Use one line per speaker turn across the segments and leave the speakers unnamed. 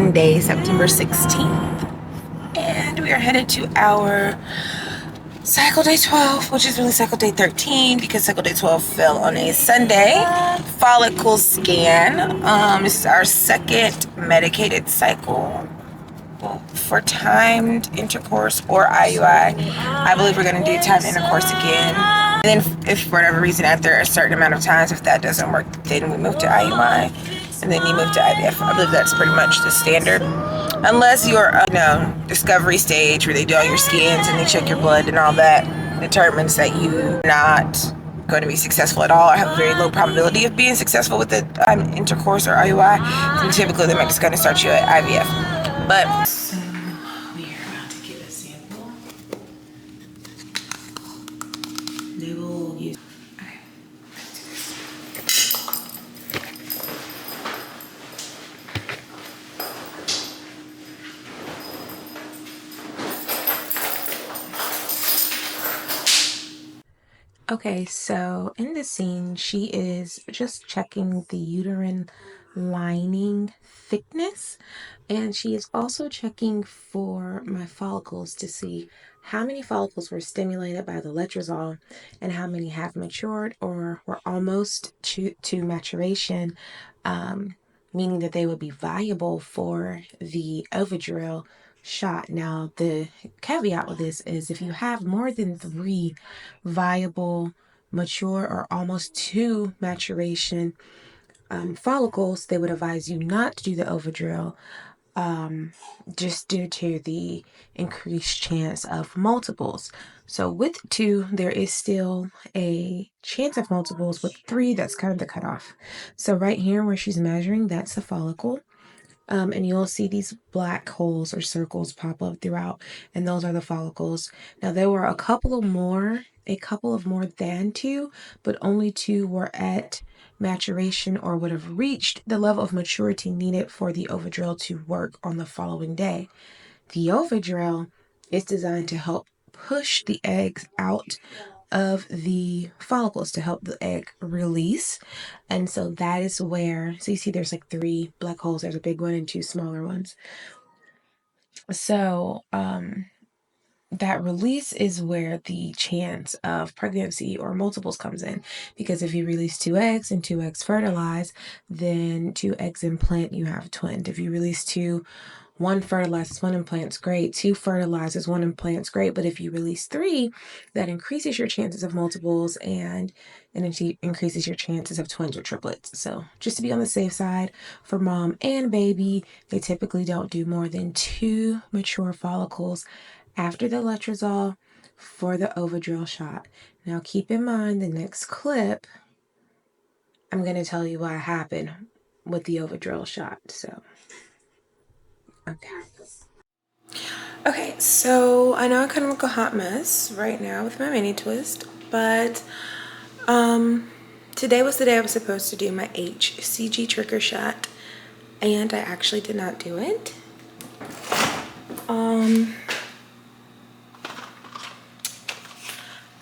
Monday, September 16th, and we are headed to our cycle day 12, which is really cycle day 13 because cycle day 12 fell on a Sunday. Follicle scan. This is our second medicated cycle for timed intercourse or IUI. I believe we're going to do timed intercourse again. And then if for whatever reason after a certain amount of times, if that doesn't work, then we move to IUI. And then you move to IVF. I believe that's pretty much the standard. Unless you're, discovery stage where they do all your scans and they check your blood and all that, determines that you're not going to be successful at all or have a very low probability of being successful with the intercourse or IUI, then typically they might just kind of start you at IVF. But so we are about to get a sample. They will use. Okay. Okay, so in this scene, she is just checking the uterine lining thickness, and she is also checking for my follicles to see how many follicles were stimulated by the letrozole and how many have matured or were almost to maturation, meaning that they would be viable for the Ovidrel shot. Now, the caveat with this is if you have more than 3 viable, mature, or almost to maturation follicles, they would advise you not to do the Ovidrel, just due to the increased chance of multiples. So with 2, there is still a chance of multiples. With 3, that's kind of the cutoff. So right here where she's measuring, that's the follicle. And you'll see these black holes or circles pop up throughout, and those are the follicles. Now there were a couple of more than 2, but only 2 were at maturation or would have reached the level of maturity needed for the Ovidrel to work on the following day. The Ovidrel is designed to help push the eggs out of the follicles to help the egg release. And so that is where, so you see there's like 3 black holes. There's a big one and 2 smaller ones. So that release is where the chance of pregnancy or multiples comes in, because if you release 2 eggs and 2 eggs fertilize, then 2 eggs implant, you have twins. If you release 2, 1 fertilizes, 1 implants, great. 2 fertilizes, 1 implants, great. But if you release 3, that increases your chances of multiples and it increases your chances of twins or triplets. So just to be on the safe side, for mom and baby, they typically don't do more than 2 mature follicles after the letrozole for the Ovidrel shot. Now keep in mind the next clip, I'm going to tell you what happened with the Ovidrel shot. So, okay, so I know I kind of look a hot mess right now with my mini twist, but today was the day I was supposed to do my HCG trigger shot, and I actually did not do it.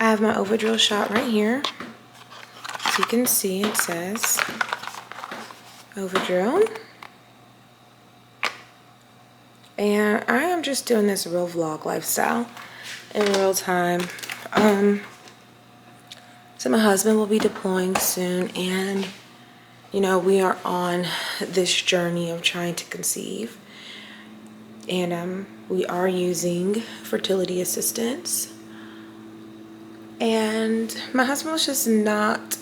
I have my Ovidrel shot right here. As you can see, it says Ovidrel. And I am just doing this real vlog lifestyle in real time. So my husband will be deploying soon, and we are on this journey of trying to conceive. And we are using fertility assistance. And my husband was just not,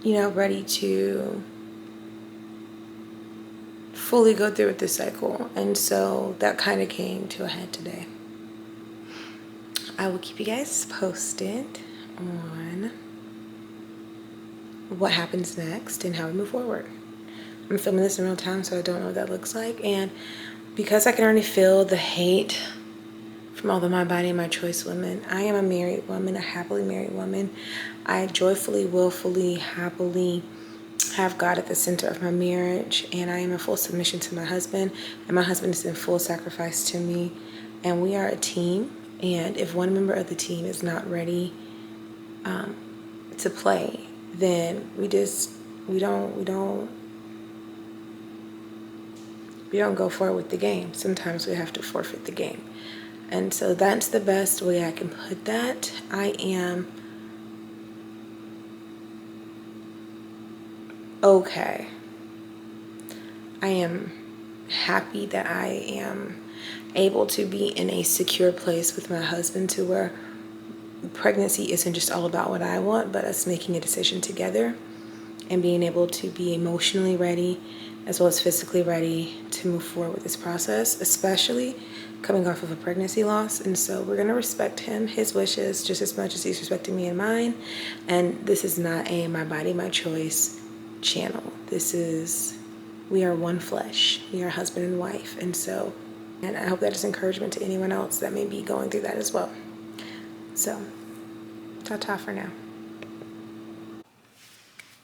ready to fully go through with this cycle. And so that kind of came to a head today. I will keep you guys posted on what happens next and how we move forward. I'm filming this in real time, so I don't know what that looks like. And because I can already feel the hate from all the My Body, My Choice women, I am a married woman, a happily married woman. I joyfully, willfully, happily have God at the center of my marriage, and I am in full submission to my husband, and my husband is in full sacrifice to me, and we are a team. And if one member of the team is not ready to play, then we don't we don't go forward with the game. Sometimes we have to forfeit the game. And so that's the best way I can put that. I am okay. I am happy that I am able to be in a secure place with my husband, to where pregnancy isn't just all about what I want, but us making a decision together and being able to be emotionally ready as well as physically ready to move forward with this process, especially coming off of a pregnancy loss. And so we're going to respect him, his wishes, just as much as he's respecting me and mine. And this is not a my body, my choice channel. This is, we are one flesh. We are husband and wife. And so, and I hope that is encouragement to anyone else that may be going through that as well. So, ta-ta for now.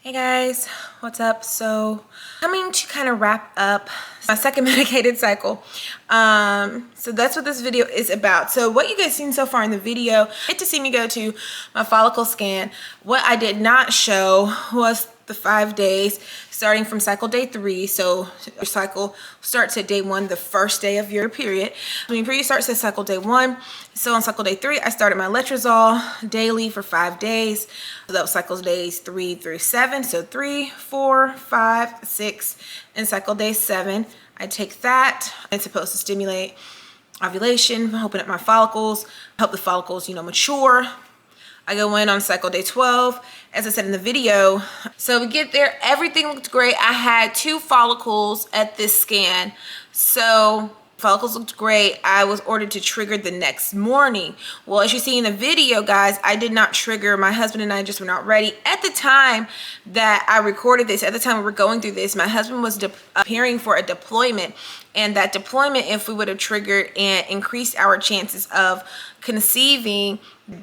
Hey guys, what's up? So coming to kind of wrap up my second medicated cycle. So that's what this video is about. So what you guys seen so far in the video, get to see me go to my follicle scan. What I did not show was the 5 days starting from cycle day 3. So your cycle starts at day 1, the first day of your period. When your period starts at cycle day 1. So on cycle day 3, I started my Letrozole daily for 5 days. So that was cycle days 3 through 7. So 3, 4, 5, 6, and cycle day 7. I take that. It's supposed to stimulate ovulation, open up my follicles, help the follicles, mature. I go in on cycle day 12, as I said in the video. So we get there, everything looked great. I had 2 follicles at this scan. So follicles looked great. I was ordered to trigger the next morning. Well, as you see in the video, guys, I did not trigger. My husband and I just were not ready. At the time that I recorded this, at the time we were going through this, my husband was preparing for a deployment. And that deployment, if we would have triggered and increased our chances of conceiving,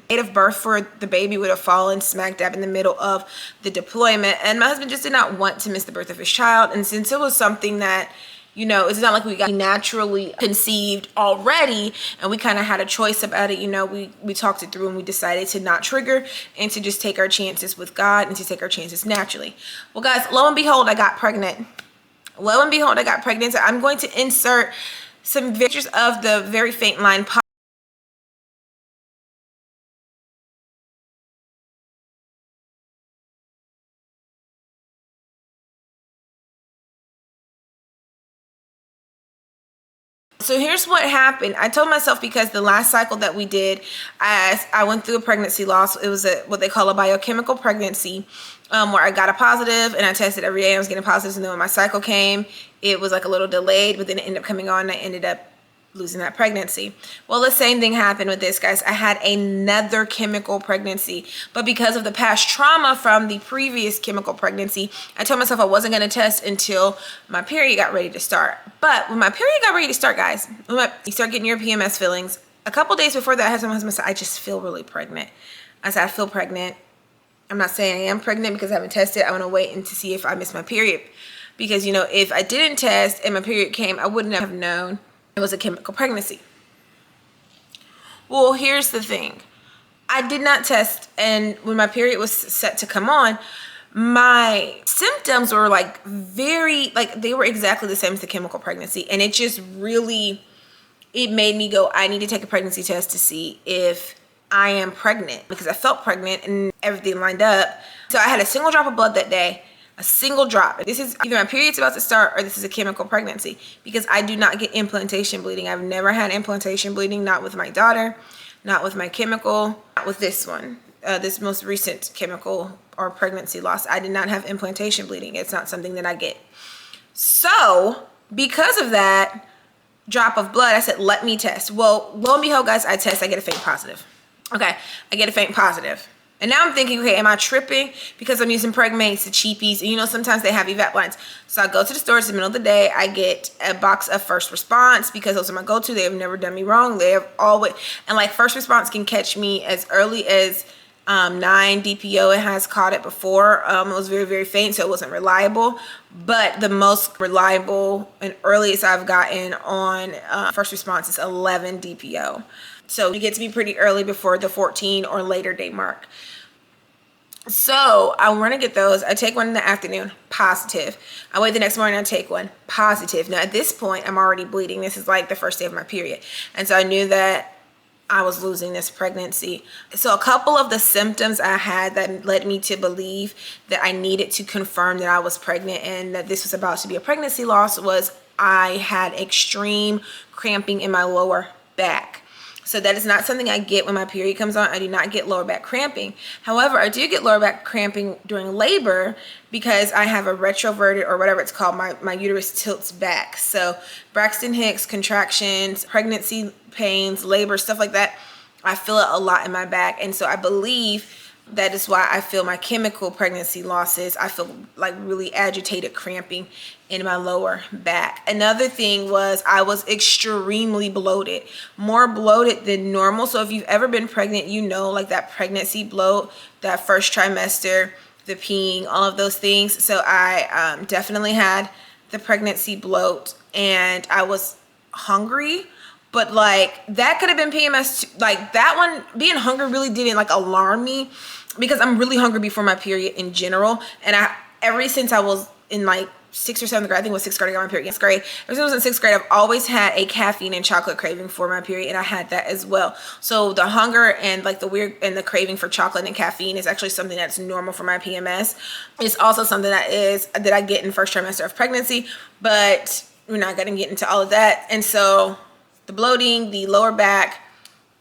date of birth for the baby would have fallen smack dab in the middle of the deployment. And my husband just did not want to miss the birth of his child. And since it was something that, it's not like we got naturally conceived already and we kind of had a choice about it, we talked it through and we decided to not trigger and to just take our chances with God and to take our chances naturally. Well, guys, lo and behold, I got pregnant. Lo and behold, I got pregnant. So I'm going to insert some pictures of the very faint line pop. So here's what happened. I told myself, because the last cycle that we did, I went through a pregnancy loss. It was what they call a biochemical pregnancy, where I got a positive and I tested every day. I was getting positives, and then when my cycle came, it was like a little delayed, but then it ended up coming on and I ended up losing that pregnancy. Well, the same thing happened with this, guys. I had another chemical pregnancy, but because of the past trauma from the previous chemical pregnancy, I told myself I wasn't going to test until my period got ready to start. But when my period got ready to start, guys, you start getting your PMS feelings. A couple days before that, I had my husband say, I just feel really pregnant. I said, I feel pregnant. I'm not saying I am pregnant because I haven't tested. I want to wait and to see if I miss my period. Because, if I didn't test and my period came, I wouldn't have known it was a chemical pregnancy. Well, here's the thing. I did not test, and when my period was set to come on, my symptoms were they were exactly the same as the chemical pregnancy. And it just really, it made me go, I need to take a pregnancy test to see if I am pregnant, because I felt pregnant and everything lined up. So I had a single drop of blood that day. A single drop. This is either my period's about to start or this is a chemical pregnancy, because I do not get implantation bleeding. I've never had implantation bleeding, not with my daughter, not with my chemical, not with this one, this most recent chemical or pregnancy loss. I did not have implantation bleeding. It's not something that I get. So because of that drop of blood, I said, let me test. Well, lo and behold, guys, I test, I get a faint positive. Okay, I get a faint positive. And now I'm thinking, okay, am I tripping because I'm using Pregmates, the cheapies? And sometimes they have evap lines. So I go to the store, it's the middle of the day. I get a box of First Response because those are my go-to. They have never done me wrong. They have always, and First Response can catch me as early as 9 DPO. It has caught it before. It was very, very faint, so it wasn't reliable. But the most reliable and earliest I've gotten on First Response is 11 DPO. So it gets me pretty early before the 14 or later day mark.
So I want to get those. I take one in the afternoon, positive. I wait the next morning, I take one, positive. Now at this point, I'm already bleeding. This is like the first day of my period. And so I knew that I was losing this pregnancy. So a couple of the symptoms I had that led me to believe that I needed to confirm that I was pregnant and that this was about to be a pregnancy loss was I had extreme cramping in my lower back. So that is not something I get when my period comes on. I do not get lower back cramping. However, I do get lower back cramping during labor because I have a retroverted, or whatever it's called, my uterus tilts back. So Braxton Hicks, contractions, pregnancy pains, labor, stuff like that, I feel it a lot in my back. And so I believe that is why I feel my chemical pregnancy losses. I feel like really agitated cramping in my lower back. Another thing was I was extremely bloated, more bloated than normal. So if you've ever been pregnant, you know, like that pregnancy bloat, that first trimester, the peeing, all of those things. So I definitely had the pregnancy bloat, and I was hungry. But like that could have been PMS. Like that one, being hungry really didn't like alarm me because I'm really hungry before my period in general. And ever since I was in like 6th or 7th grade, I think it was 6th grade I got my period. 6th grade. Ever since I was in 6th grade, I've always had a caffeine and chocolate craving for my period, and I had that as well. So the hunger and like the weird and the craving for chocolate and caffeine is actually something that's normal for my PMS. It's also something that I get in first trimester of pregnancy, but we're not going to get into all of that. And so the bloating, the lower back,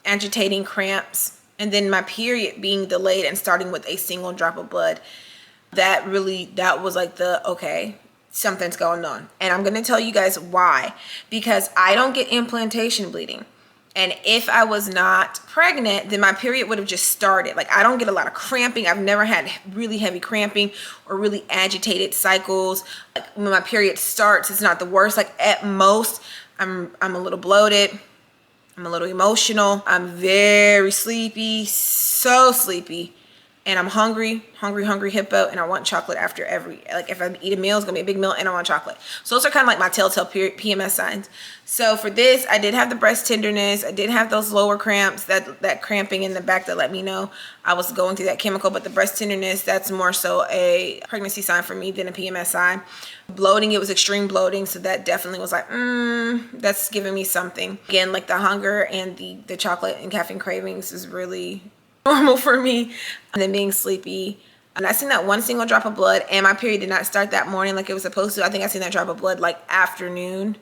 agitating cramps, and then my period being delayed and starting with a single drop of blood. That was like okay, something's going on. And I'm going to tell you guys why. Because I don't get implantation bleeding. And if I was not pregnant, then my period would have just started. Like I don't get a lot of cramping. I've never had really heavy cramping or really agitated cycles. Like when my period starts, it's not the worst. Like at most, I'm a little bloated. I'm a little emotional. I'm very sleepy, so sleepy. And I'm hungry hippo, and I want chocolate after like if I eat a meal, it's gonna be a big meal, and I want chocolate. So those are kind of like my telltale PMS signs. So for this, I did have the breast tenderness. I did have those lower cramps, that cramping in the back that let me know I was going through that chemical. But the breast tenderness, that's more so a pregnancy sign for me than a PMS sign. Bloating, it was extreme bloating, so that definitely was like, that's giving me something. Again, like the hunger and the chocolate and caffeine cravings is really normal for me. And then being sleepy. And I seen that one single drop of blood, and my period did not start that morning like it was supposed to. I think I seen that drop of blood like afternoon.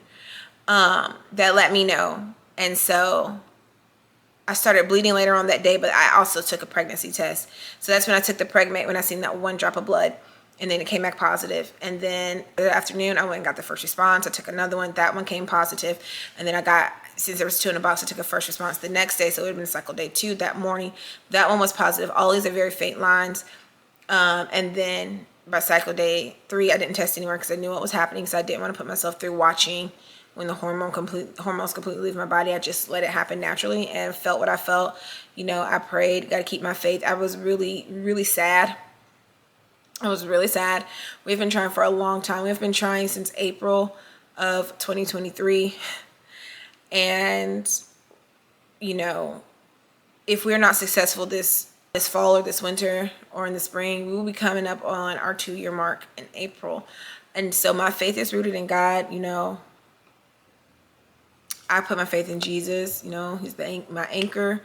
That let me know. And so I started bleeding later on that day, but I also took a pregnancy test. So that's when I took the Pregmate, when I seen that one drop of blood, and then it came back positive. And then the afternoon, I went and got the first response. I took another one. That one came positive. And then since there was 2 in the box, I took a first response the next day. So it would have been cycle day 2 that morning. That one was positive. All these are very faint lines. And then by cycle day 3, I didn't test anywhere because I knew what was happening. So I didn't want to put myself through watching when the hormones completely leave my body. I just let it happen naturally and felt what I felt. You know, I prayed, got to keep my faith. I was really, really sad. I was really sad. We've been trying for a long time. We've been trying since April of 2023. And, you know, if we're not successful this fall or this winter or in the spring, we will be coming up on our 2-year mark in April. And so my faith is rooted in God. You know, I put my faith in Jesus. You know, he's my anchor.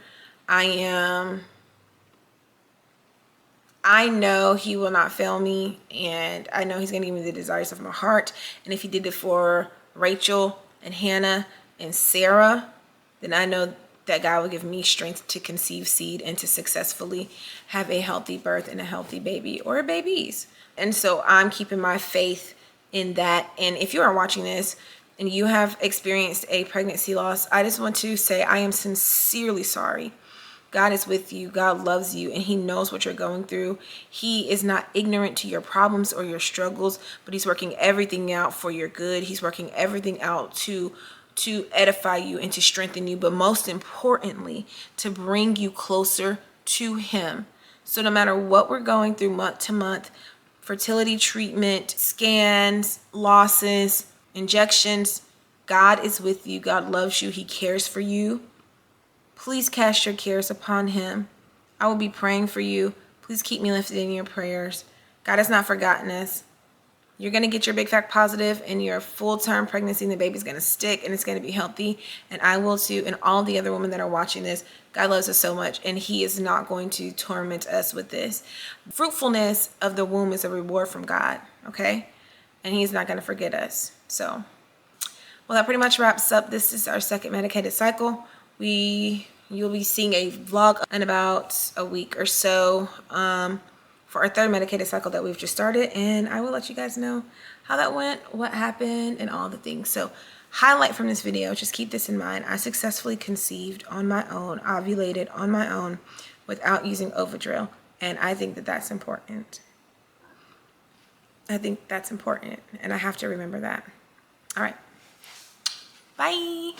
I know he will not fail me, and I know he's going to give me the desires of my heart. And if he did it for Rachel and Hannah and Sarah, then I know that God will give me strength to conceive seed and to successfully have a healthy birth and a healthy baby or babies. And so I'm keeping my faith in that. And if you are watching this and you have experienced a pregnancy loss, I just want to say I am sincerely sorry. God is with you. God loves you, and he knows what you're going through. He is not ignorant to your problems or your struggles, but he's working everything out for your good. He's working everything out to edify you and to strengthen you, but most importantly, to bring you closer to him. So no matter what we're going through month to month, fertility treatment, scans, losses, injections, God is with you. God loves you. He cares for you. Please cast your cares upon him. I will be praying for you. Please Please keep me lifted in your prayers. God has not forgotten us. You're going to get your big fat positive in your full-term pregnancy, and the baby's going to stick and it's going to be healthy. And I will too. And all the other women that are watching this, God loves us so much, and he is not going to torment us with this. Fruitfulness of the womb is a reward from God, okay? And he's not going to forget us. So, well, that pretty much wraps up. This is our second medicated cycle. You'll be seeing a vlog in about a week or so for our third medicated cycle that we've just started, and I will let you guys know how that went, what happened, and all the things. So, highlight from this video, just keep this in mind. I successfully conceived on my own, ovulated on my own without using Ovidrel, and I think that that's important. I think that's important, and I have to remember that. All right. Bye.